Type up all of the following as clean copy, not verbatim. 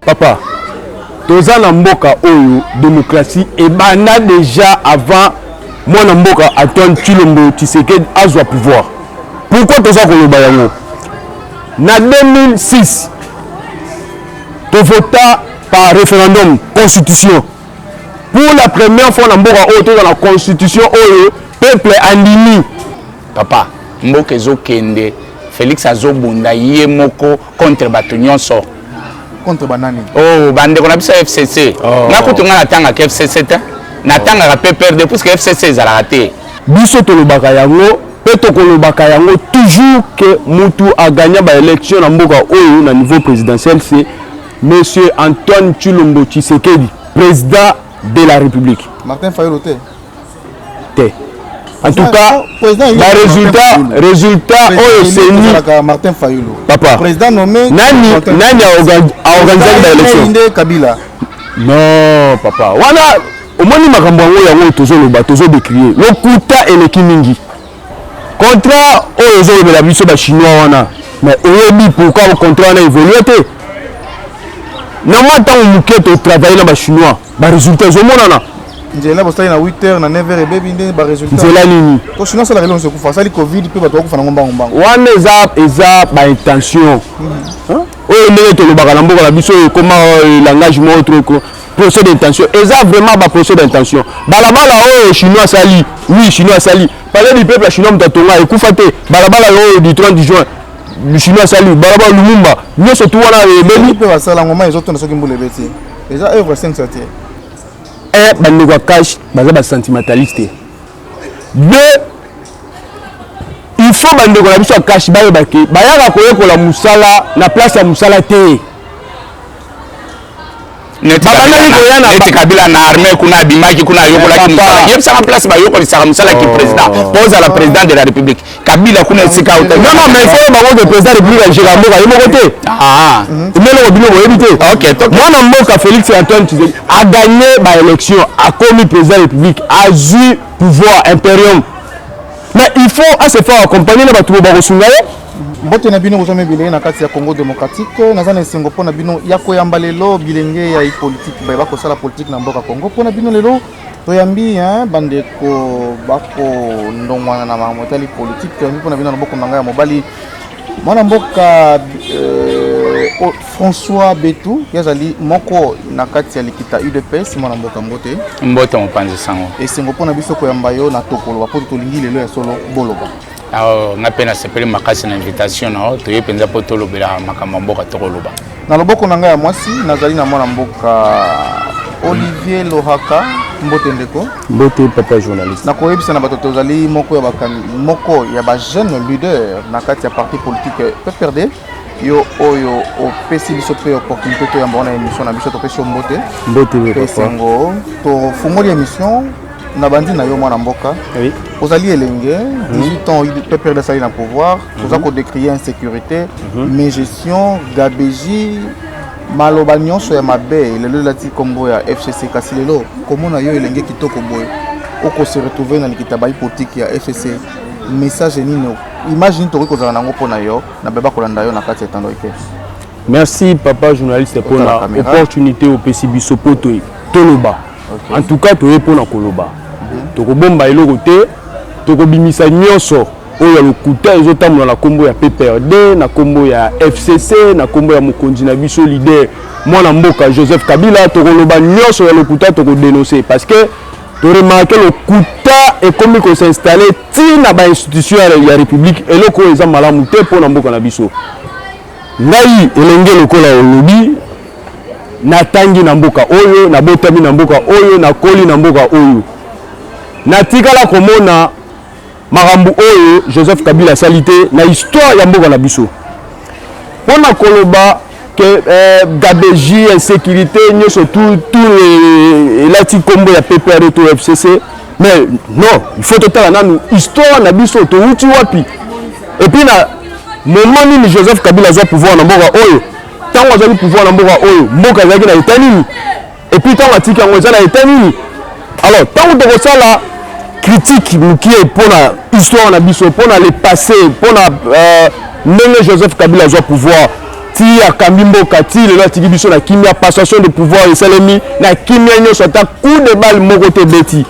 Papa, toza na mboka oyo démocratie et bana déjà avant moi na mboka Antoine Tshilombo Tshisekedi azwa pouvoir. Pourquoi toza koloba yango? Na 2006, to vota par référendum constitution. Pour la première fois na mboka oyo toza na constitution oyo peuple andimi. Papa, mboka ezokende Félix azobunda ye moko contre bato nyonso. Contre banani. Oh, bande qu'on a vu FCC. Na kutunga na tanga FCC ta. Na tanga ka PPRD parce que FCC za raté. Biso tolobaka yango, pe tokolobaka yango toujours que mutu a gagné ba élection na mboka oyo na niveau présidentiel, c'est monsieur Antoine Tshilombo Tshisekedi, président de la République. Martin Fayulu Té. En tout cas, le résultat c'est Martin Fayulu. Papa. Président nommé Nani a organisé l'élection. Kabila. Non, papa. Voilà, au moins makambo yango tozo décrier. Le kuta eleki mingi. Contrat oyo la biso ba chinois wana. Mais oyebi pourquoi le contrat na évolué té. Na moi tant muke to travailler na ba chinois. Ba résultat zomonana. Njela bostali na 8h na 9h ebebi nde ba résultat. Njela nini? Ko chinois sala relation ko fa sali covid pe bato ko fa ngomba ngomba. Wana eza ba intention. Oyo ndenge tolobaka na mboka na biso comment langage mo autre procès d'intention. Eza vraiment ba procès d'intention. Balabala oyo chinois sali, oui chinois sali. Parler du peuple chinois mtatonga ekufa te. Balabala oyo du 30 juin. Le chinois sali, balabala Lumumba. Nous surtout wana ebebi pe basala ngoma ezotonda soki mbule beti. Eza œuvre 5 satie. Bande kwa cash baza sentimentaliste. Deux, il faut bande kwa biso cash ba yebake bayaka koyeko la musala na place ya musala te. Neti Kabila na armée kuna bimaki kuna yokola ki musala. Yeb sa place ba yokola sala musala ki président. Pose à la président de la République. Kabila kuna sika hotel. Non mais il faut ba le président de la République je la yemo côté. Ah. Mais le bino boyebité. OK. Moi na mboka Félix Antoine Tshisekedi a gagné ba élection, a commis président de la République, a eu pouvoir impérium. Mais il faut à se faire accompagner na batu ba kosungaye. Mbote na bino kozome bilenge na kati ya Congo démocratique naza na esengo mpona bino ya koyamba lelo bilenge ya politique ba kosala politique na mboka Congo mpona bino lelo toyambi bandeko bako ndongwana na mamotali politique toyambi mpona bino na boko nanga ya mobali mwana mboka François Betou yazali moko na kati ya likita UDPS mwana mboka mbote mopanzi sango esengo mpona biso koyamba yo na tokolo po tolingi lelo ya solo boloba. Na pena sepeli makasi na invitation na to yepenza po to lobela makambo mboka to koloba na loboko nanga ya mwasi nazali na mwana mboka Olivier Lohaka mbote ndeko mbote papa journaliste na koyebisa na bato tozali moko ya ba jeune leader na kati ya parti politique PPRD yo oyo opesi biso pe opportunité to yamba na émission na biso to pesi mbote pesengo to fungoli émission na bandi na yo mwana mboka oui ozali elenge 18 ans PPRD sali na pouvoir oza ko décrier insécurité mégestion gabegie maloba nyonso ya mabe lelo lati kombo ya FCC kasi lelo komona yo elenge kitoko boye oko se retrouver na likita ba hypothèque ya FCC message nino imagine to ko zana ngo pona yo na beba kolanda yo na kati etando ike. Merci papa journaliste pour la opportunité au PC biso poto toloba. En tout cas to répondre koloba. To ko bomba eloko te to ko bimisa nyonso oyo lokuta ezotambola na kombo ya PPRD na kombo ya FCC na kombo ya mokonzi na biso leader mwana mboka Joseph Kabila to koloba nyonso ya lokuta to ko dénoncer parce que to remarquer lokuta et comme ko s'installer tina ba institution ya République eloko eza malamu te pona mboka na biso ngai elenge lokola olobi natangi na mboka oyo nabotami na mboka oyo nakoli na mboka oyo natikala komona makambo oyo Joseph Kabila asali te na histoire ya mboka na biso mpona koloba que gabegie insécurité nyonso tout elati kombo ya PPR to FCC mais non il faut totala nanu histoire na biso touti wapi et puis na moment nini Joseph Kabila azwa pouvoir na mboka oyo ntango azali pouvoir na mboka oyo mboka ezalaki na eta nini et puis ntango atiki yango eza na eta nini alors ntango tokosala critique mokie mpona histoire na biso mpona le passé mpona ndenge Joseph Kabila azwa pouvoir ti akambi mboka ti lelo atiki biso na kimia passation de pouvoir esalemi na kimia nyonso ata coup de balle moko te beti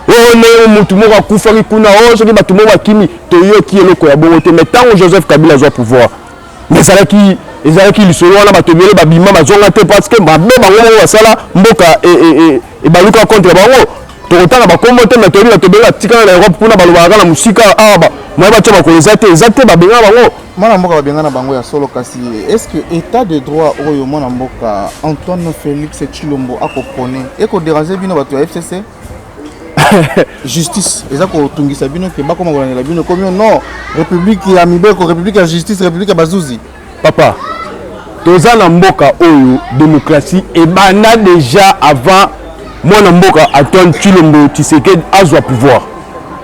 oyo ndenge motu moko akufaki kuna oyo soki bato moko bakimi toyoki eloko ya bongo te mais ntango Joseph Kabila azwa pouvoir mais ezalaki lisolo wana bato ebele babima bazonga te parce que mabe bango moko basala mboka ebaluka contre bango tokotanga bakombo te mais toyebi bato ebele batikana na Europe kuna balobaka na mosika awa moye batya bakolo eza te babenga bango mwana mboka babengana bango ya solo kasi est-ce que état de droit oyo mwana mboka Antoine Félix Tshilombo akopone ekoderange bino bato ya FCC justice eza kotungisa bino ke bakoma kolandela bino komi non république ya mibeko république ya justice république ya bazuzi papa toza na mboka oyo démocratie ebanda déjà avant mwana mboka Antoine Tshilombo Tshisekedi azwa pouvoir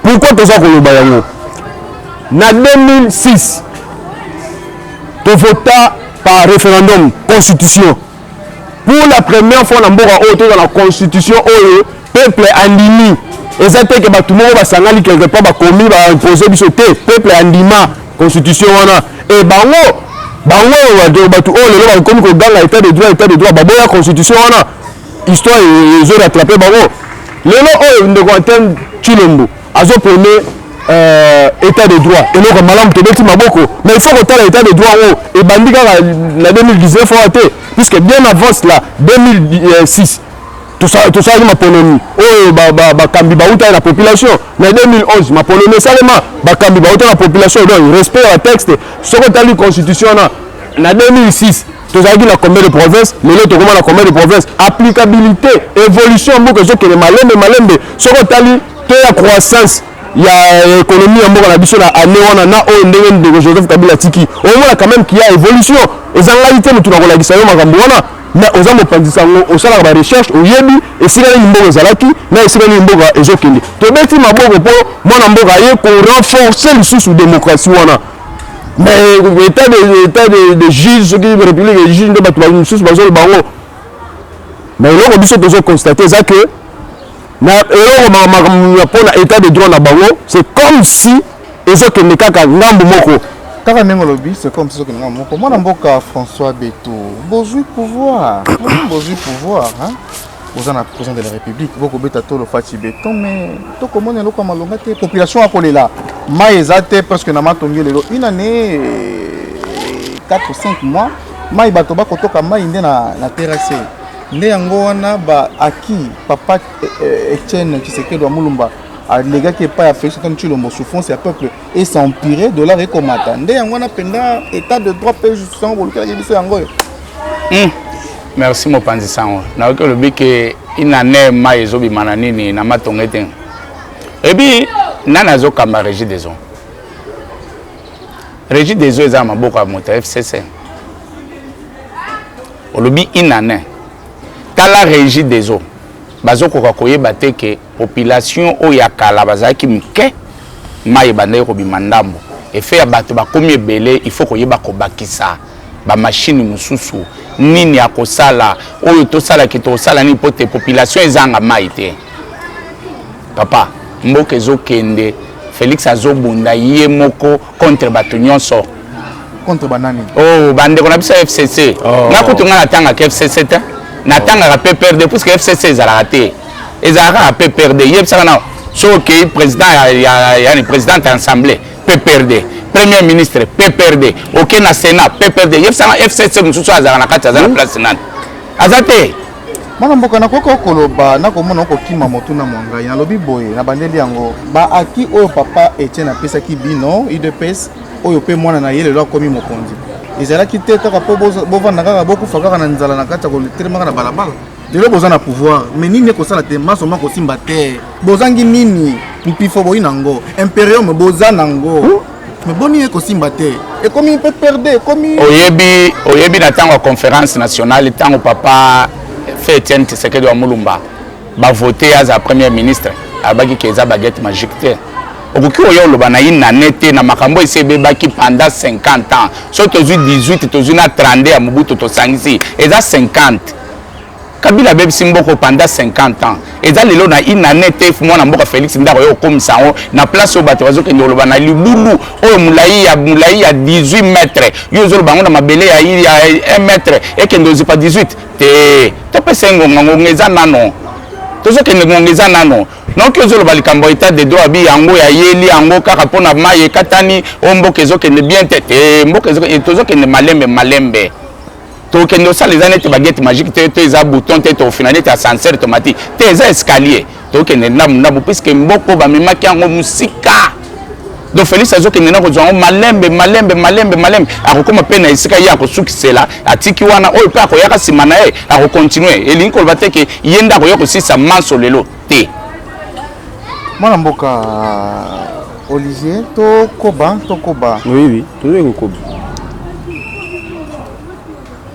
pourquoi toza koloba yango na 2006 vota par référendum constitution pour la première fois na mboka oyo toza na constitution oyo peuple andimi eza te ke bato moko basangani quelque part bakomi baimpose biso te peuple andima constitution wana e bango bato oyo lelo bakomi koganga état de droit baboya constitution wana histoire ezorattrape bango lelo oyo ndeko Antoine Tshilombo azopone état de droit eloko malamu tobeti maboko mais il faut kotala état de droit oyo ebandi kaka na 2019 oyo te puisque bien avant cela 2006 tosalaki maponomi oyo bakambi bauta na population na 2011 maponomi esalema bakambi bauta na population donc respect ya texte soki otali constitution wana na 2006 tozalaki na combien de province lelo tokoma na combien de province applicabilité évolution mboka ezokende malembe soki otali to ya croissance ya économie ya mboka na biso na année wana na oyo ndenge ndeko Joseph Kabila tiki omona quand même qu'il y a évolution ezangaki te motu na kolakisa yo makambo wana mais oza mopanzi sango osalaka barecherche oyebi esika nini mboka ezalaki na esika nini mboka ezokende tobeti maboko mpo mwana mboka aye korenforce lisusu démocratie wana mais état de juge soki république ya juge nde bato mosusu bazoloba bango mais eloko biso tozokonstate eza ke na eloko mpona état de droit na bango c'est comme si ezokende kaka ngambu moko kaka ndenge olobi c'est comme si ezokende ngambu moko mwana mboka François Beto bozwi pouvoir hein? Oza na président de la République bokobeta tolo Fachi Beton mais tokomona eloko ya malonga te population akolela mai eza te presque na matongi lelo une année 4 ou 5 mois mai bato bakotoka mai nde na terrasse nde yango wana baaki papa Etienne Tshisekedi wa Mulumba alegaki epai ya Félix Antoine Tshilombo souffrance ya peuple et s'empirer dollar ekomata nde yango wana mpenza état de droit pe justice yango bolukelaki biso yango oyo merci mopanzi sango nayoki olobi ke inane mai ezobima na nini na matongo ete ebi nani azokamba régie des eaux régie des eaux eza na maboko ya moto ya FCC olobi inane tala régie des eaux bazokoka koyeba te ke population oyo ya kala bazalaki mike mai ebandaki kobima ndambo efe ya bato bakomi ebele il faut koyeba kobakisa bamashini mosusu nini ya kosala oyo tosalaki tosala nini mpo te population ezanga mai te papa mboka ezokende Félix azobunda ye moko contre bato nyonso contre banani oh bandeko na biso FCC nakutunga natangaka FCC te natangaka PPRD puisque FCC ezalaka te ezalaka PPRD yebisaka na soki président yani présidente ya assemblée PPRD premier ministre PPRD ok na Sénat PPRD yebisaka FCC mosusu azalaka na kati aza na place nani aza te Mwana mboka na koko koloba na komona ko kima motu na mwanga na lobi boye na bandeli yango ba aki oyo papa Etienne apesa ki bino IDPS oyo pe mwana na yele lo komi mokonzi ezala ki te kaka po bovanda kaka bokufa kaka na nzala na kati ya kotelemaka na balabala lelo boza na pouvoir mais nini ekosala te masoma kosimba te bozangi nini mpifo boyi nango imperium boza nango mais boni ekosimba te ekomi pe perde ekomi oyebi na ntango ya conférence nationale ntango papa fait Etienne Tshisekedi wa Mulumba ba voter as premier ministre abaki keza baguette magique te okoki oyo loba na ina nete na makambo esebe baki pendant 50 ans so tozu 18 tozu na 32 ya Mobutu tosangisi eza 50 Kabila bebisi mboko pendant 50 ans eza lelo na ina nete mwana mboka Félix Ndako yo komisa na place o bato bazo kende loba na libulu oyo mulai ya 18 mètres yo zo bango na mabele ya 1 mètre ekende ozipa 18 te topesa ngongo ngeza nano tozo kende ngongeza nano non que zo balikambo état de droit bi yango ya yeli yango kaka pona maye katani omboka ezo kende bien tete mboka ezo tozo kende malembe to kende ça les années baguette magique te za bouton te to finalité ascenseur automatique te za escalier to kende na puisque mboko ba memaki yango musika do Félix azo kende na ko zwa malembe akokoma pe na isika ya ko sukisela atiki wana oyo pe akoyaka simana ako continuer elingi ko bateke yenda ko yoko sisa manso lelo te mwana mboka Olivier to koba oui to koba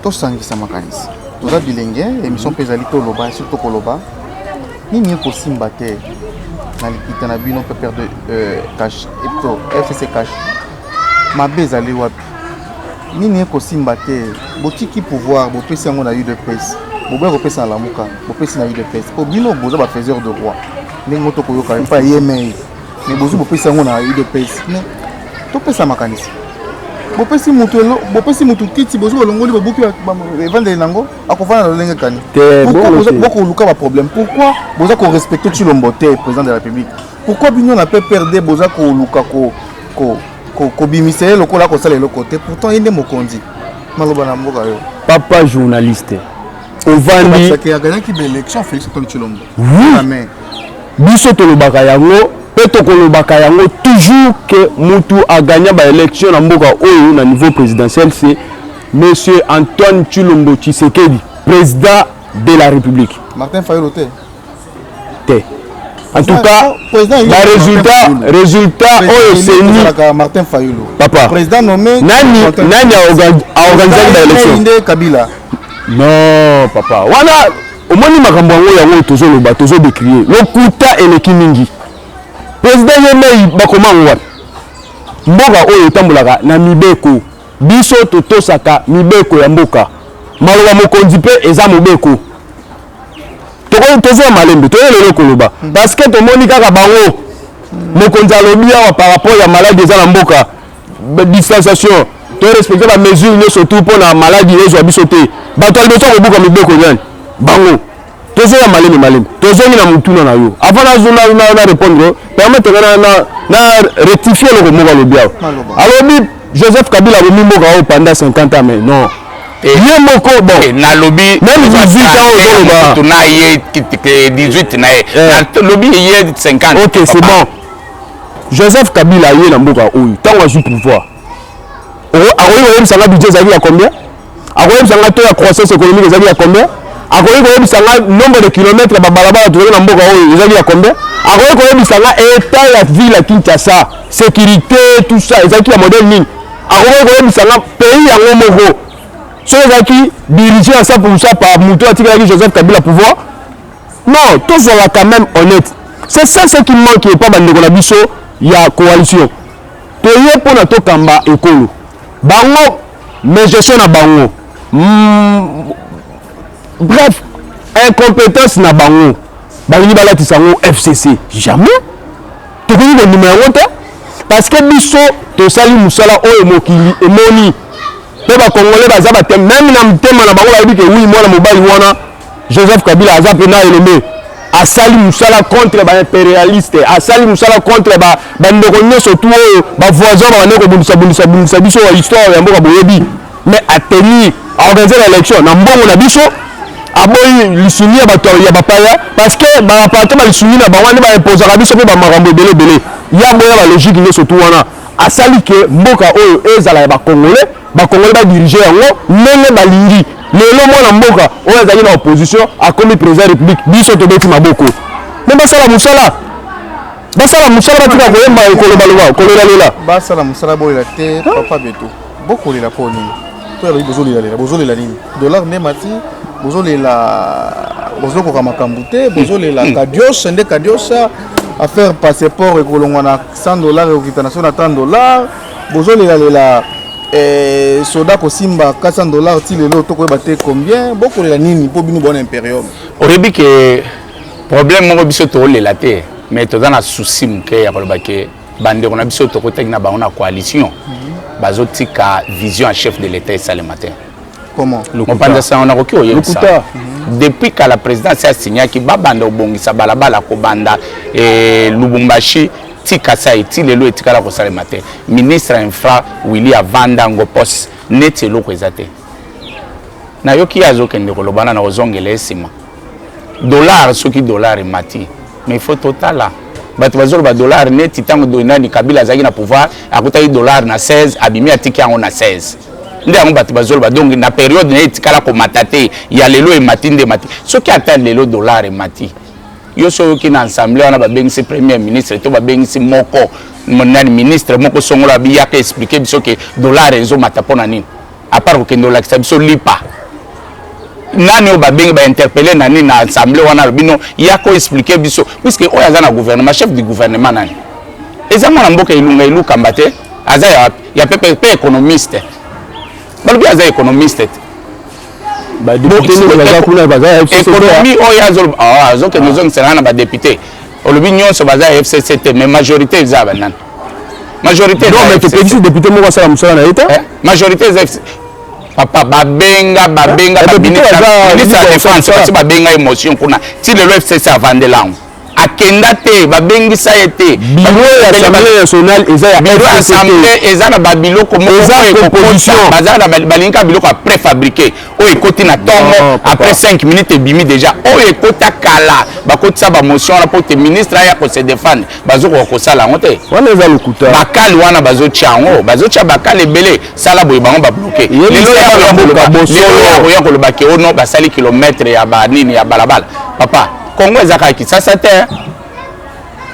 to sangisa makanisi toza bilenge émission pezali to loba surtout koloba nini ko simba te na likita na bino peur de cash epto FCC cash mabe ezali wapi nini ko simba te botiki pouvoir bopesi yango na UDPS bobe kopesa na lamuka bopesi na UDPS po bino boza ba faiseur de roi ndenge to koyoka pa yeme mais bozu bopesi yango na UDPS mais to pesa makanisi bopesi mutu kiti bozu olongoli babuki evandeli nango akofana na lolenge kani pourquoi boko luka ba problème pourquoi boza ko respecter Tshilombo te président de la République pourquoi bino na pe perdre boza ko luka ko bimisele lokola ko sala le côté pourtant inde mokonzi maloba na mboka yo papa journaliste ovandi ça qui a gagné qui l'élection Félix Tshilombo oui biso tolobaka yango pe tokolobaka yango toujours que mutu a gagné ba élection na mboka oyo na niveau présidentiel c'est monsieur Antoine Tshilombo Tshisekedi président de la République. Martin Fayulu te en tout cas le résultat oyo c'est ni Martin Fayulu papa président nommé nani a organisé l'élection Kabila non papa wana omoni makambo yango tozoloba tozo décrier lokuta eleki mingi président yemei bakoma ngwana mboka oyo tambolaka na mibeko biso totosaka mibeko ya mboka maloba mokonzi pe eza mobeko tokoyi tozoya malembe toyelelo koloba parce que tomoni kaka bango mokonzi alobi awa par rapport ya maladi eza na mboka distanciation to respecter ba mesure nyonso tout mpona maladi ezwa biso te bato alibeso kobuka mibeko nyani bango tozoya malembe tozongi na mutuna na yo avant na répondre permettre na rectifier le mot alobi awa alobi Joseph Kabila alobi mboka oyo pendant 50 ans mais non ye moko bon na lobi même 18 ans to na ye 18 na ye lobi ye 50 OK c'est bon Joseph Kabila ye na mboka oyo tango azwi pouvoir akoyi koyebisanga budget ezali ya combien akoyebisanga to ya croissance économique ezali ya combien akoyi koyebisanga nombre de kilomètres babalabala tozali na mboka oyo ezali ya combien akoyi koyebisanga état ya ville ya Kinshasa sécurité tout ça ezalaki ya modèle nini akoyi koyebisanga pays yango moko so ezalaki dirigé à 100% par mutu atikalaki Joseph Kabila pouvoir non tozala quand même honnête c'est ça ce qui manque epa bandeko na biso ya coalition toye mpona tokamba ekolo bango mais gestion na bango bref incompétence na bango balingi balatisa yango FCC jamais tokoki kondima yango te parce que biso tosali mosala oyo mokili emoni mpe bakongole baza bateme même na motema na bango bayebi ke wi mwana mobali wana Joseph Kabila aza mpena elombe asali mosala contre baimpérialiste asali mosala contre bandeko nyonso tu oyo bavoisin babande kobundisa biso ya histoire ya mboka boyebi mais atenir aorganize l'élection na mbongo na biso aboyi lisuni ya bato ya bapaya parce que bapate balisuni na bango nde baimposaka biso mpe bamakambo ebele yango ya balogique nyonso tu wana asali ke mboka oyo ezala ya bakongolais badirige yango ndenge balingi lelo mwana mboka oyo azali na opposition akomi président république biso tobeti maboko me basala mosala batika koyemba kololalela basala mosala bolela te papa beto bokolela mpo nini toyalobi bozolela nini dollar nde mati bozokoka makambo te bozolela kadiosa nde kadiosa affaire passeport ekolongwa na $100 ekokita na so na $10 bozolela soda kosimba $400 ti lelo tokoyeba te combien bokolela nini mpo bino bona imperium oyebi ke problème moko biso toolela te mais toza na souci moke ya koloba ke bandeko na biso tokotaki na bango na coalition bazotika vision ya chef de l'état esalema te mopanza sango nakoki oyebisa depuis que la présidence asignaki babanda obongisa balabala kobanda Lubumbashi tika sa eti lelo etikala kosalema te ministre infra Willy avanda ngo poste neti eloko eza te nayoki azokende kolobana na ozongela esima dollar soki dollar emati mais il faut totala bato bazoloba dollar neti ntango nani Kabila azalaki na pouvoir akutaki dollar na 16 abimi atiki yango na 16 nde yango bato bazoloba donc na période na etikala komata te ya lelo emati nde emati soki ata lelo dollar emati yo soki na assemblée wana babengisi premier ministre to babengisi moko nani ministre moko songola biyaka expliquer biso ke dollar ezomata mpona nini à part kokende olakisa biso lipa nani oyo babengi bainterpele na nini na assemblée wana lobino yako expliquer biso puisque oyo aza na gouvernement chef du gouvernement nani eza mwana mboka elukamba te aza ya pe économiste balobi aza économiste économie oyo azokende ozongisana na badepute olobi nyonso baza ya FCC te mais majorité eza banani majorité député moko asala mosala na ye te majorité eza papa babenga ministre ya défense basi babenga émotion kuna ti lelo FCC avandelango akenda te babengisa ye te biro ya assemblée nationale eza ya biro assemblée eza na babiloko baza na balinga biloko ya préfabriqué oyo ekoti na ntongo après 5 minutes ebimi déjà oyo ekota kala bakotisa bamotion wana mpo te ministre aya kose défendre bazokoka kosala yango te wana eza lokuta bakali wana bazotia yango bazotia bakali ebele sala boye bango babloke lelo ya koloba ke ono basali kilometre ya banini ya balabala papa Congo ezaka Kinshasa te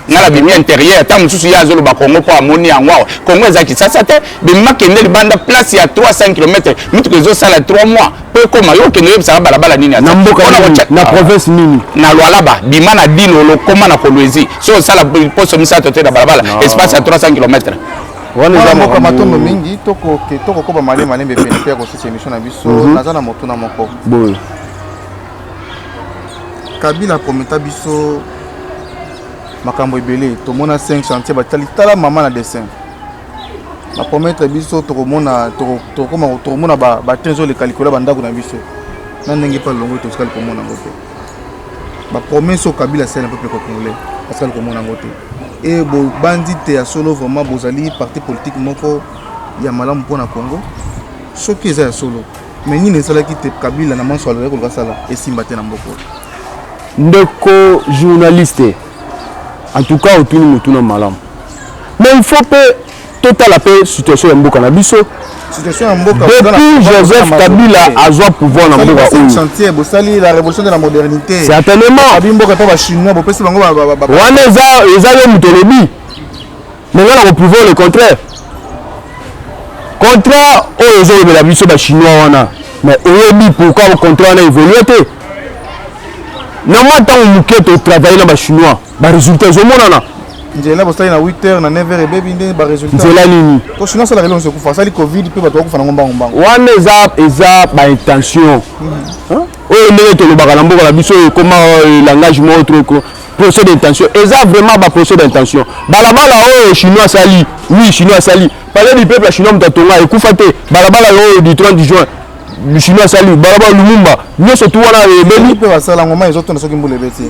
ngala bimi intérieur ta mususu ya zolo ba Congo po amoni yango Congo ezaka Kinshasa te bima kende libanda place ya 300 km mutu kezo sala 3 mois pe koma yo kende yebisa balabala nini na mboka na province nini na Lualaba bima na dino lo koma na Kolwezi so sala poso misato te na balabala espace ya 300 km wana za mboka matombo mingi toko ko ba malembe pene pe ko sisi émission na biso nazana moto na moko boy Kabila prometa biso makambo ebele tomona 5 chantier batali tala mama na dessin ba promettre biso tokomona ba tenzo le calculer bandako na biso na ndenge pa longo to skal komona ngote ba promesse au Kabila c'est un peuple congolais parce que komona ngote et bo bandite ya solo vraiment bozali parti politique moko ya malamu pona Congo soki eza ya solo mais nini esalaki te Kabila na manso aloko kasala esimba te na mboko ndeko journaliste en tout cas otuni mutuna malamu mais il faut que total la paix situation ya mboka na biso situation ya mboka depuis Joseph Kabila azwa pouvoir na mboka oyo chantier bosali la révolution de la modernité certainement abimboka pa ba chinois bopesi bango wana eza yo mutolobi mais ngana ko prouver le contraire oyo ezolobela biso ba chinois wana mais oyebi pourquoi le contraire wana évolué te na moi tant muke to travailler na ba chinois ba résultat ezomonana nzela bosali na 8h na 9h ebebi nde ba résultat nzela nini to chinois sala relon se kufa sali covid pe bato kufa na ngomba wana eza ba intention oyo ndenge tolobaka na mboka na biso ekoma langage mo autre procès d'intention eza vraiment ba procès d'intention balabala oyo chinois sali oui chinois sali parler du peuple chinois mutatonga ekufa te balabala oyo du 30 juin le chinois sali balabala Lumumba nyonso tu wana ebeli pe basala ngoma ezotonda soki mbula ebeti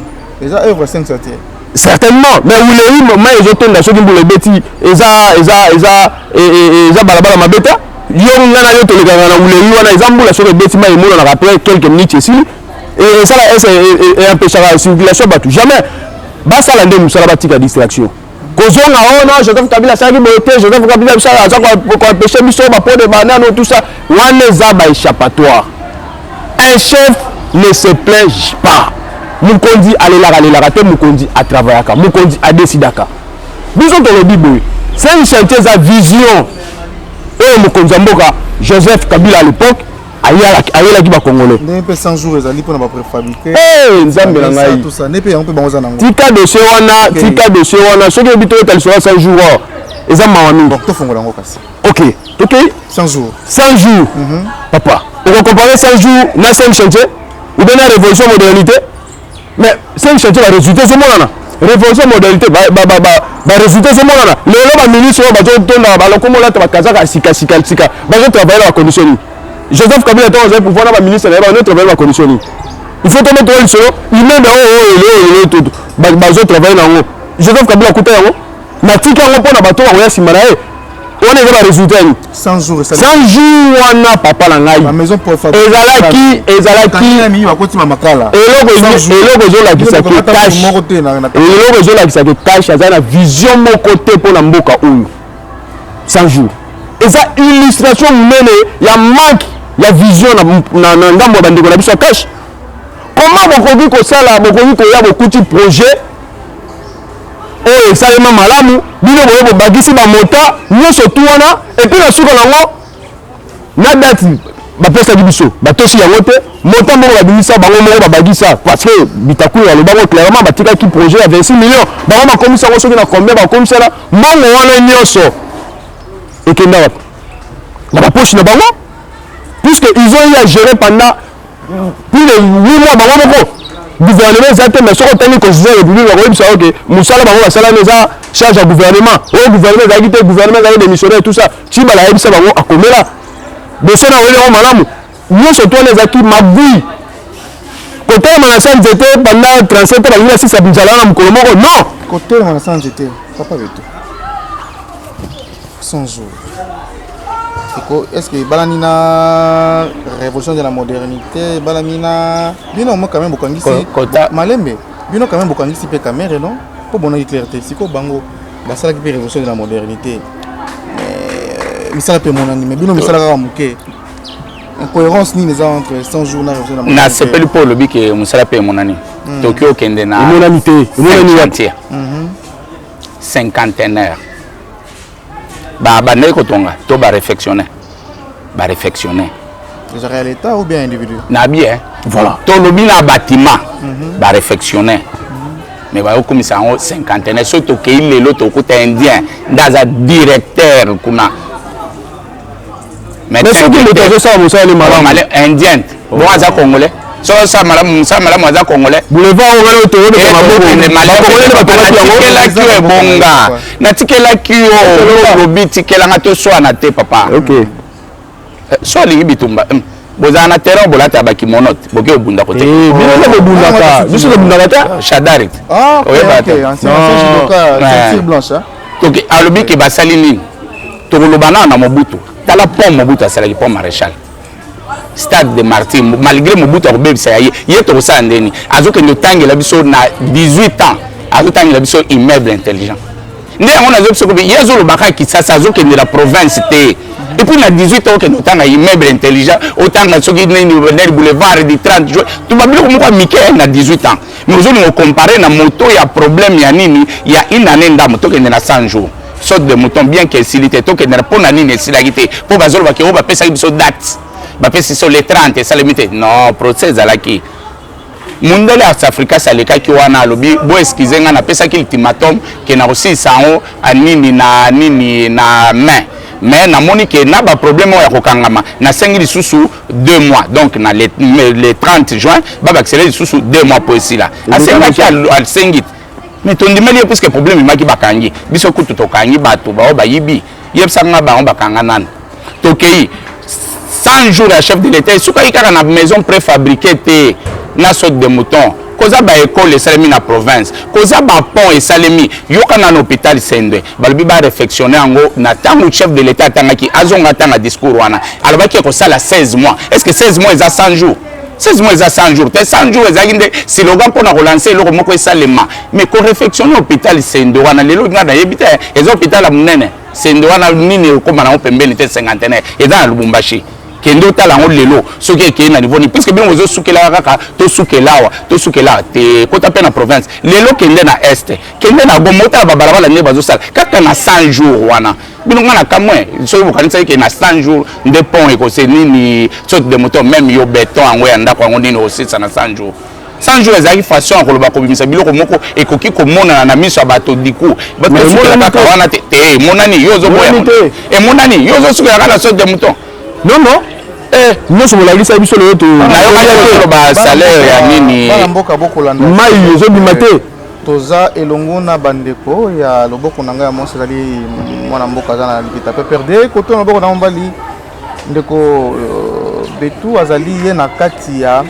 eza œuvre 5 chantier certainement mais wuleyi ma ezotonda soki mbula ebeti eza balabala mabeta yo ngana yo tolekaka na wuleyi wana eza mbula soki ebeti ma emonanaka après quelques minutes esili et ça là empêcher la circulation bateau jamais ba ça là ndem musala batika distraction kozonga non Joseph Kabila ça qui beauté Joseph Kabila ça pour empêcher biso ba pour de banane tout ça wana za ba échappatoire un chef ne se plaint pas mukondi alela te mukondi a travaillaka mukondi a décidaka biso to le bible c'est une chantier za vision et mukondi mboka Joseph Kabila à l'époque ayela ki ba congolais nepe 100 jours ezali pona ba préfabriquer nzambe na ngai tout ça nepe on peut bangoza nango tika dossier wana soki bito etali sur 100 jours eza mawami donc to fongola ngo kasi OK 100 jours papa on comparer 100 jours na 5 chantier ou bien la révolution modernité mais 5 chantier va résulter ce monde là révolution modernité ba résulter ce monde là le ministre ba tonda ba lokomo la ta kazaka sika ba je travailler la condition Joseph Kabila était au pouvoir dans le ministère de la condition. Il faut tomber tout le solo, il met tout. Bazo travailler là haut. Joseph Kabila coûte là haut. Na tika on pona bato on ya simarae. On est dans le résultat 100 jours 100 jours on a papa la ngai. La maison pour faire. Ezalaki mi bakoti makala. Eloko zo la kisaki cash. Eloko zo la kisaki cash azana vision mon côté pour la mboka oyo. 100 jours. Et ça illustration mene ya manque ya vision na ngambo bandeko na biso cash. Comment bokoki ko sala bokoki ko ya bokuti projet ça est malamu bino boyo bagisi ba mota nyoso tuwana et puis na suko nango na date ba pesa biso ba tosi ya wote mota mo ba bimisa bango mo ba bagisa parce que bitaku ya le bango clairement batika ki projet ya 26 millions bango ba komisa ngo soki na combien ba komisa na mbongo wana nyoso et que la poche de bango puisque ils ont eu à gérer pendant plus de 8 mois bango gouvernement exact mais sur autant que je république la République ça OK musala bango basala neza charge à gouvernement au gouvernement za quitté gouvernement za démissionner tout ça si bala yebisa bango akomela beso na wele malamu nous surtout les acquis mabui côté manasan était pendant 37 ans il a 6 abidjala na mukolo moko non côté manasan était papa veto 100 jours. Est-ce que balanina révolution de la modernité balanina bino mo quand même bokangisi malembe bino quand même bokangisi pe caméra non pour bonne clarté siko bango basala ki révolution de la modernité misala pe mon anime bino misala ka muke incohérence ni les entre 100 jours na révolution de la modernité na sepeli pour le biki misala pe mon anime Tokyo kende na monanité monanité cinquantenaire bandai kotonga to ba réflexionner déjà l'état ou bien individu na bien voilà to lobi na bâtiment ba réflexionner mais ba okomisa en cinquantenaire surtout que il lelo to kota indien ndaza directeur kuna mais ce qui le projet ça musa le malam indien bon aza congolais so ça malam aza congolais boulevard on to de la bonga na tikela kio lobi tikela ngato so na te papa OK so lingi bitumba bozana terrain bolata ba kimonote boke obunda côté bino bunda ka biso bunda ka shadarit OK ancien judoka blanche donc alobi ke basali nini to lobana na mobutu tala pont mobutu asala ki pont maréchal stade de Martin malgré mobutu akobebisa ye to sa ndeni azokende tangela biso na 18 ans azotangela biso immeuble intelligent nde yango nazo biso ko yezo lobaka kisasa azokende la province te et puis na 18 ans que nous tanga immeuble intelligent autant na soki nini boulevard du 30 jours tout va bien comme Mickey na 18 ans mais aujourd'hui on comparer na moto ya problème ya nini ya une année nda moto kende na 100 jours sorte de mouton bien que silité to kende na pona nini silagité pour bazolo ba ke ba pesa biso date ba pesa sur les 30 ça limité non procès alaki mundele à Africa saleka ki wana lobi bo excuser nga na pesa ki ultimatum ke na aussi sango anini na main mais na moni que na ba problème ya kokangama na sengi lisusu 2 mois donc na les 30 juin ba accélérer lisusu 2 mois pour ici là asenga ki al sengi mais ton dimeli puisque problème maki bakangi biso kutu to kangi bato ba yibi yebsanga ba on bakanga nan tokei 100 jours à chef de l'état suka ikaka na maison préfabriquée te na sorte de mouton koza ba école esalemi na province koza ba pont esalemi yoka na hôpital Sendwe balobi ba réflexionner yango na tango chef de l'état tangaki azonga tanga discours wana alobaki ko sala 16 mois est-ce que 16 mois eza 100 jours 16 mois eza 100 jours te 100 jours ezalaki nde slogan mpona relancer eloko moko esalema mais korefectionne hôpital sende wana lelo nga nayebi te eza hôpital ya monene sende wana nini ekóma nango pembeni te cinquantenaire eza na Lubumbashi kende otala yango lelo soki ekei na niveau ni puisque bino ozosukela kaka tosukela te kota mpe na province lelo kende na este kende na goma otala babalabala nde bazosala kaka na 100 jours wana bino nga na kamwe soki bokanisaki ke na 100 jours nde pont ekose nini sorte de moteur même yo béton yango ya ndako yango nini osisa na 100 jours 100 jours ezalaki façon ya koloba kobimisa biloko moko ekoki komonana na miso ya bato diku bato osukela kaka wana te emonani yo ozoboya emonani yo ozosukela kaka na sorte de moteur non nyonso bolakisa biso lelo toyokaloba salaire ya nini bana mboka bokolanda mai ezobima te toza elongo na bandeko ya loboko na ngai ya monso ezali mwana mboka aza na likita mpe perde koto na loboko na mombali ndeko betu azali ye na kati ya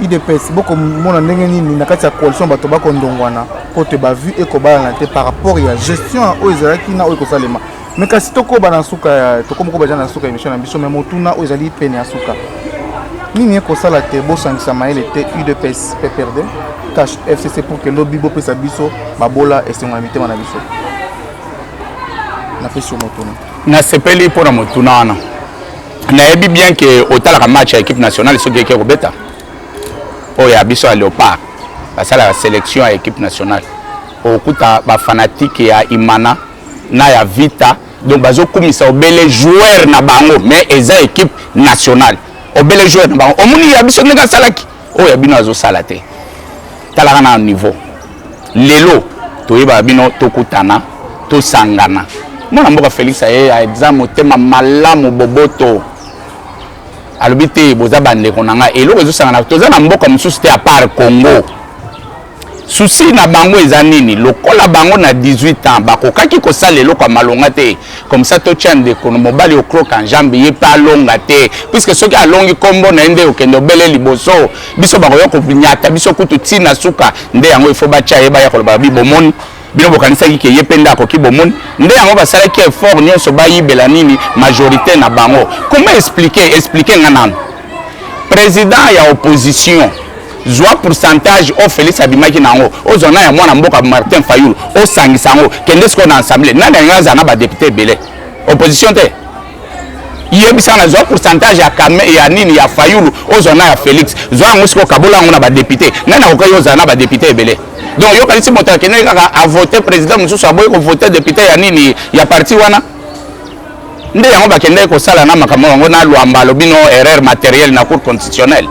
UDPS bokomona ndenge nini na kati ya coalition bato bakondongwana po te bavue ekobalana te par rapport ya gestion oyo ezalaki na oyo ekosalema mais kasi tokoba na suka tokomoko baza na suka émission na biso mais motuna oyo ezali pene ya suka nini ekosala te bosangisa mayele te UDPS pe perde cash FCC pour que lobby bopesa biso babola esengo na mitema na biso na pesi motuna na sepeli mpona motuna wana nayebi bien ke otalaka match ya équipe nationale soki eke kobeta oyo ya biso ya léopard basalaka sélection ya équipe nationale okuta bafanatike ya imana na ya vita donc bazokumisa obele joueur na bango mais eza équipe nationale obele joueur na bango omoni ya biso ndenge asalaki oyo ya bino azosala te talaka na niveau lelo toyebaka bino tokutana tosangana mwana mboka Félix aye aza motema malamu boboto alobi te boza bandeko na ngai eloko ezosangana toza na mboka mosusu te à part Congo souci na bango eza nini lokola bango na 18 ans bakokaki kosala eloko ya malonga te comme ça totya ndeko na mobali okroka njambe ye mpe alonga te puisque soki alongi kombo na ye nde okende obele liboso biso bakoya konyata biso kutu ntina suka nde yango ifo batya ye baya koloba bibomoni bino bokanisaki ke ye mpe nde akoki bomoni nde yango basalaki effort nyonso bayibela nini majorité na bango comment expliquer nga nano président ya opposition zwa pourcentage o Félix abimaki nango ozona ya mwana mboka Martin Fayulu osangisa yango kende siko na assemblée nani ngaza na ba député belé opposition te yebisa na zwa pourcentage ya kame ya nini ya Fayulu ozona ya Félix zwa yango siko kabola yango na ba député nani akoki ozana na ba député belé donc yo kalisi moto kende kaka a voter président mususu aboyi ko voter député ya nini ya parti wana nde yango bakende ko sala na makambo yango na lwamba lobino erreur matérielle na cour constitutionnelle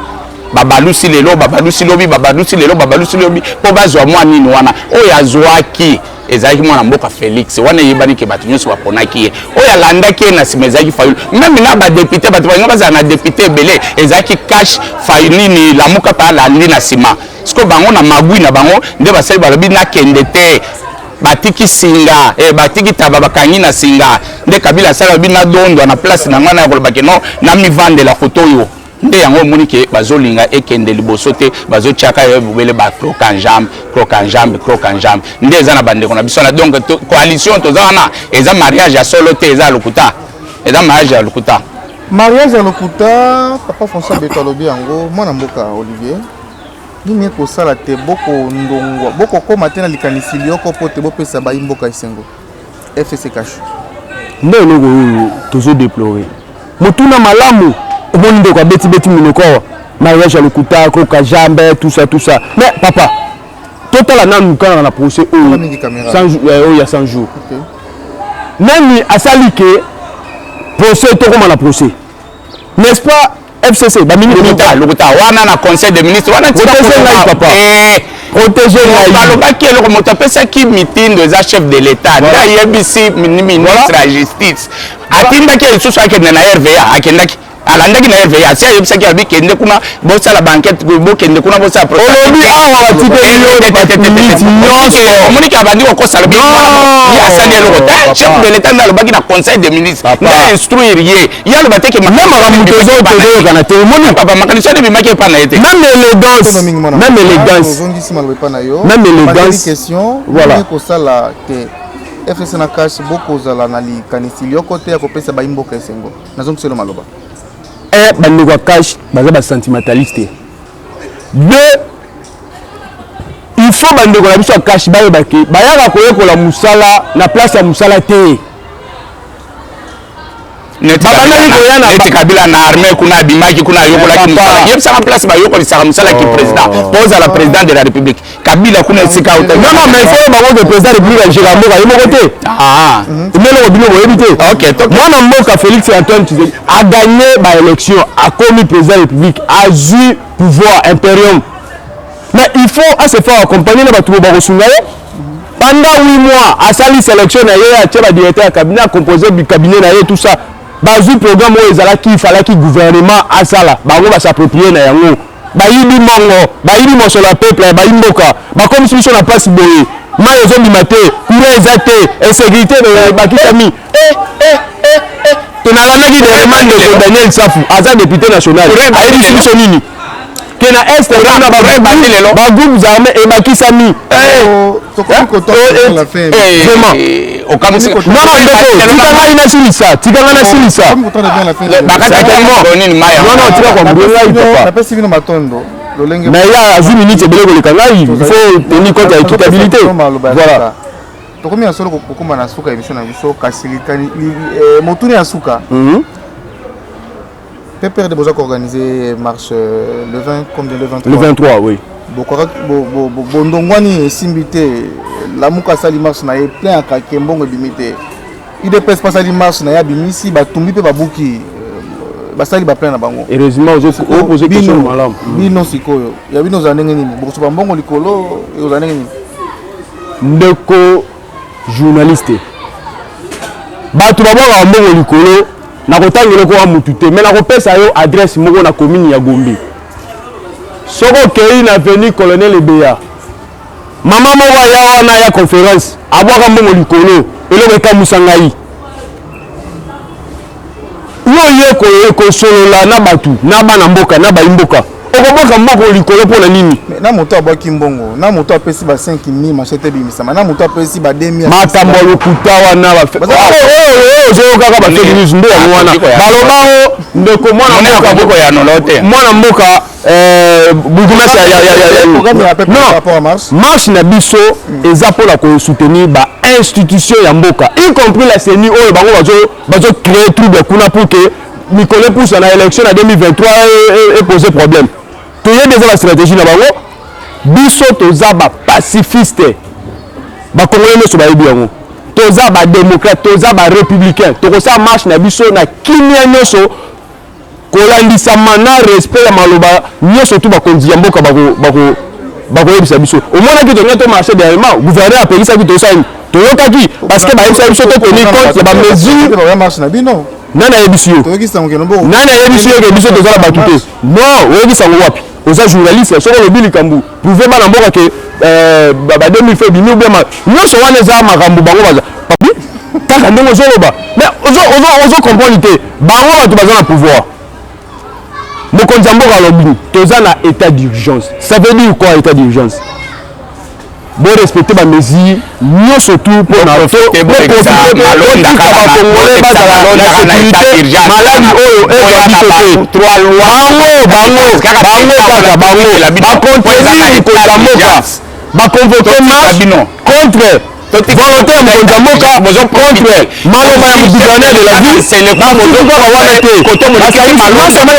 babalusi lelo babalusi lobi po bazwa mwa nini wana oyo azwaki ezalaki mwana mboka Félix wana yebani ke bato nyonso baponaki ye oyo alandaki ye na nsima ezalaki Fayulu même na badepute bato balinga bazala na depute ebele ezalaki cash Fayulu nini lamuka mpe alandi na nsima siko bango na magwi na bango nde basali balobi nakende te batiki singa batiki taba bakangi na singa nde Kabila asala lobi nadondwa na place na ngana ya kolobaki no na mivandela foto oyo nde yango moni ke bazolinga ekende liboso te bazotiaka yo bubele ba croc en jambe nde eza na bandeko na biso na donc coalition toza wana eza mariage ya solo te eza lokuta eza mariage ya lokuta papa François Beto lobi yango mwana mboka Olivier nini ekosala te boko ndongwa boko koma te na likanisi lioko po te bopesa bayi mboka esengo FCC cash nde eloko oyo tozodéplore motuna malamu omoni ndeko abeti minoko mariage ya lokuta kroka jambe tout ça mais papa totala nanu kaka na procès oyo ya 100 jours nani asali ke procès tokoma na procès n'est-ce pas FCC lokuta wana na conseil des ministres wana protéger balobaki eloko moto apesaki mitindo eza chef de l'état nde ayebisi ministre ya justice atindaki lisusu akende na RVA akendaki alandaki na RVA asi ayebisaki abi kende kuna bosala banquette bokende kuna bosala olobi awa batike omoniki abandi kokosala asali eloko te chef de l'état nde alobaki na conseil des ministres nde instruire ye ye aloba teke makamutozokana te omoni papa makaniso ade bimaki epa na ye te même élégance question voilà kosala te FCC na cash bokozala na likanisi lioko te ya kopesa bayimboka esengo nazongiselo maloba un bandeko cash baza sentimentaliste. Deux, il faut bandeko la biso cash ba yebake ba yaka koyeko la musala na place ya musala te. neti kabila na armée kuna abimaki kuna yokolaki musala yebisaka place bayokolisaka musala ki président pose à la président de la république kabila kuna esika non mais il faut bango de président de la république ajeka mboka ye moko te imelo bino boyebi te ok mwana mboka Félix Antoine Tshisekedi a gagné ba élection a commis président de la république a eu pouvoir impérium mais il faut à se faire accompagner na batu ba kosunga ye pendant 8 mois a sali sélection na ye a tia directeur ya cabinet a composé du cabinet na ye tout ça bazui programme oyo ezalaki ifalaki gouvernement asala bango basaproprie na yango bayibi mongo bayibi mosolo ya peuple bayibi mboka bakomisi biso na place boye mai ezobima te courant eza te insécurité bakisami tonalamaki dernièrement ndeko Daniel Safu aza député national ayebisi biso nini ke na est kuna bagroupe armé ebakisami tikanga nasilisa tikanga nasilisa mais ya azwi minute ebele koleka ngai il faut tenir compte ya équitabilité voilà tokomi ya solo kokoma na suka émission na biso kasirikani motuni ya suka PPRD boza organiser marche le 20 comme le 23 le 23 oui bondongwani esimbi te lamuka asali marche na ye plein ya kakembongo ebimi te idps pasali marche na ye abimisi batumbi mpe babuki basali baplein na bango heureusement opose question malamu bino sikoyo ya bino ozala ndenge nini bokosoba mbongo likolo ozala ndenge nini ndeko journaliste bato babwaka mbongo likolo nakotangela ko mutu te mais nakopesa yo adresse moko na commune ya Gombe soko kei na avenue Colonel Ebeya mama moko ya wana ya conférence abwaka mbongo likolo eloko ekamusa ngai yo ye kosolola na batu na bana mboka na bayimboka okoboka mboko likolo mpona nini na moto abwaki mbongo na moto apesi ba 5000 machete bimisama na moto apesi ba 2000 makambo lokuta wana ozokaka bafake news nde yango wana balobao ndeko mwana mboka bourgmestre marche na biso eza mpona kosoutenir ba institution ya mboka y compris la CENI oyo bango bazocréer trouble kuna pour que mikolo epusa na élection na 2023 et poser problème toyebi eza bastratégie na bango biso toza bapacifiste bakongole nyonso bayebi yango toza badémocrate toza barépublicain tokosala marche na biso na kimia nyonso kolandisama na respect ya maloba nyonso tu bakonzi ya mboka bakoyebisa biso omonaki tonga to marché dernièrement gouverneur apelisaki tosali toyokaki parce que bayebisa biso to tenir compte ya bamesure nani ayebisi yo nani ayebisi yo ke biso tozala bato te non oyebisa ngo wapi oza journaliste soko olobi likambo prouve bana mboka ke ba 2000 fe bimi obema nyonso wana eza makambo bango baza kaka ndenge ozoloba mais ozo comprendre te bango bato baza na pouvoir mokonzi ya mboka alobi toza na état d'urgence ça veut dire quoi état d'urgence bon respecter ba mesures nyonso tu mpona bakongole bazala na sécurité maladi oyo ekobito te bango bakontenir koza mboka baconvoke marche contre volonté ya mokonzi ya mboka contre maloba ya gouverneur de la ville bakaka wana te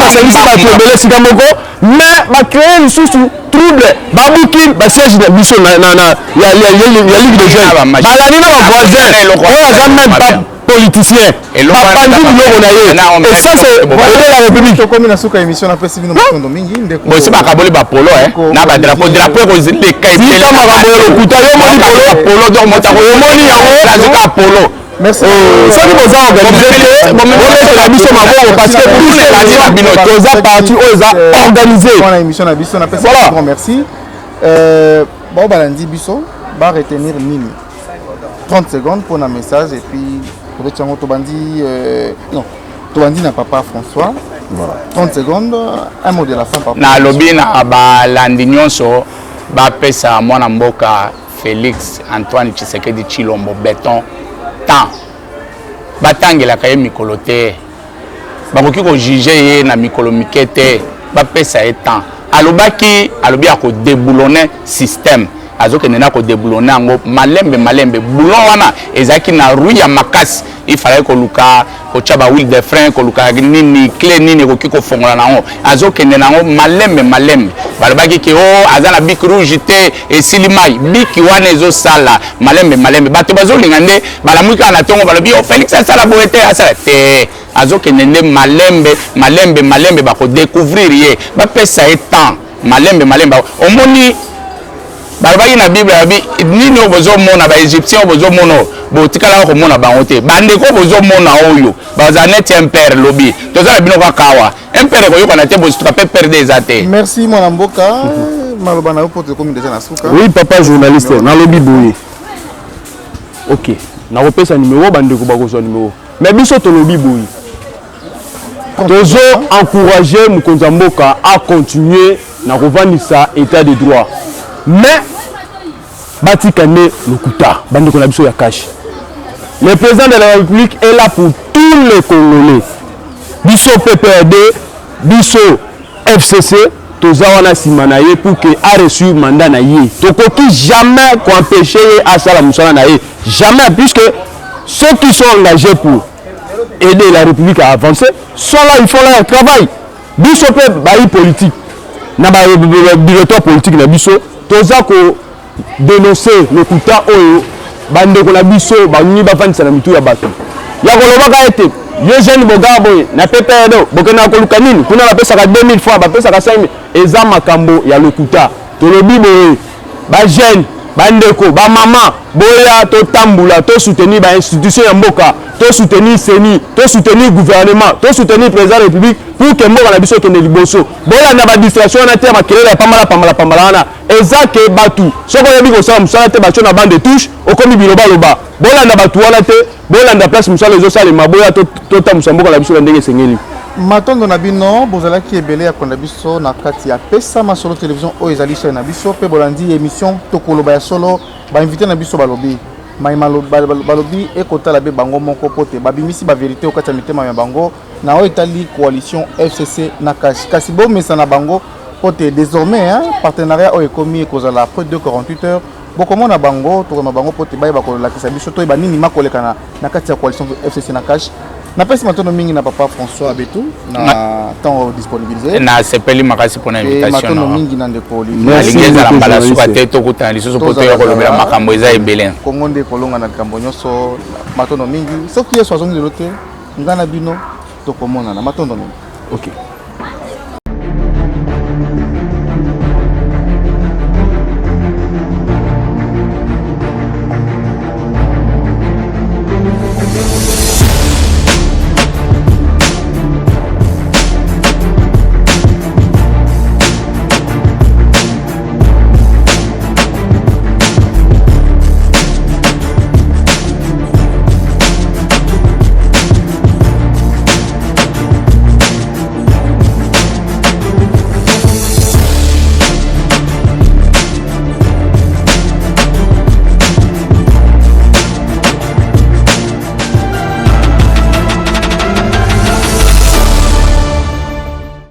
basangisi bato ebele sika moko mais bacrée lisusu trouble babuki basiège na biso ya ligue de jeunes balani na bavoisin oyo aza même pas politicien bapandi biloko na ye et ça c'est la république tokomi na suka émission napesi bino matondo mingi bosi bakaboli bapolo na badrapo ekozileka tika makambo ya lokuta yo moni polo donc motako omoni yango nazoka polo soki boza organisé bometela biso maboko parce que toza parti oyo eza organisé wana émission na biso napesi grand merci bao balandi biso ba retenir nini 30 secondes pour un message et puis peut-être tobandi non tobandi na papa François voilà 30 secondes un mot de la fin papa na lobi na balandi nyonso bapesa mwana mboka Félix Antoine Tshisekedi Tshilombo béton temps batangelaka ye mikolo te bakoki ko juger na mikolo mikete ba pesa etant alobaki alobi ako déboulonner système azokende na ko déboulonner ngo malembe boulon wana ezaki na rue ya makasi il fallait ko luka ko chaba huile de frein ko luka nini clé nini ko kiko fongola nango azokende nango malembe balobaki ke o azana bic rouge te esilimai bic wana ezo sala malembe bato bazolinga nde balamuka na tongo balobi o Félix asala boete asala te azokende nde malembe bako découvrir ye ba pesa etant malembe omoni balobaki na Bible abi nini obozo mona ba égyptien obozo mona botikala ko mona bango te bande ko bozo mona oyo baza net impère lobi tozala bino kwa kawa impère ko yoko na te bozo tuka perdre des athées. Merci mon amboka maloba na pour te comme déjà na suka. Oui papa journaliste na lobi boye. OK na repesa numéro bande ko bakozo numéro mais biso to lobi boye. Tozo encourager Mukonza Mboka à continuer na revendisa état de droit. Mais Batikane Lokuta, bande la biso ya cash. Le président de la République est là pour tous les Congolais. Biso PPRD, biso FCC, tozawana simanaye pour que a reçu mandat na yé. Tokoki jamais qu'empêcher à ça la musala na yé. Jamais, puisque ceux qui sont engagés pour aider la République à avancer sont là, ils font leur travail. Biso pe bayi politique. Na ba directeur politique na biso toza ko dénoncer le kuta oyo bande ko na biso ba ni ba fanisa na mitu ya bato ya ko lobaka ete ye jeune bogabo na PPRD bokena ko luka nini kuna ba pesa ka 2000 francs ba pesa ka 5000 eza makambo ya lokuta to lobi boye ba jeune bandeko ba mama boya to tambula to soutenir ba institution ya mboka to soutenir CENI to soutenir gouvernement to soutenir président de la République pour que mboka na biso kende liboso boya na ba distraction na te makelele ya pambala wana eza ke batu soko yebi ko sa musala te bacho na bande touche okomi biloba loba boya na batu wana te boya na place musala ezo sala maboya to tamusa mboka na biso ndenge sengeli matondo na bino bozalaki ebele ya konda biso na kati ya pesa masolo télévision oyo ezali chaîne na biso pe bolandi émission tokoloba ya solo ba invité na biso balobi balobi ekotala be bango moko pote babimisi ba vérité okati ya mitema ya bango na oyo etali coalition FCC na kasi bomesa na bango pote désormais partenariat oyo ekomi ekozala après 248 heures bokomona bango tokoma bango pote bayeba kolakisa biso toyeba nini makoleka na kati ya coalition FCC na cash. Na pesi matono mingi na papa François Abetou na temps disponibilisé na sepeli makasi pour invitation matono mingi na ndeko lingeza na mbala suka te to kutana lisusu poto ya kolobela makambo eza ebele Kongo nde kolonga na kambo nyonso matono mingi soki yeso azongi lote ngana bino tokomona na matono mingi. OK.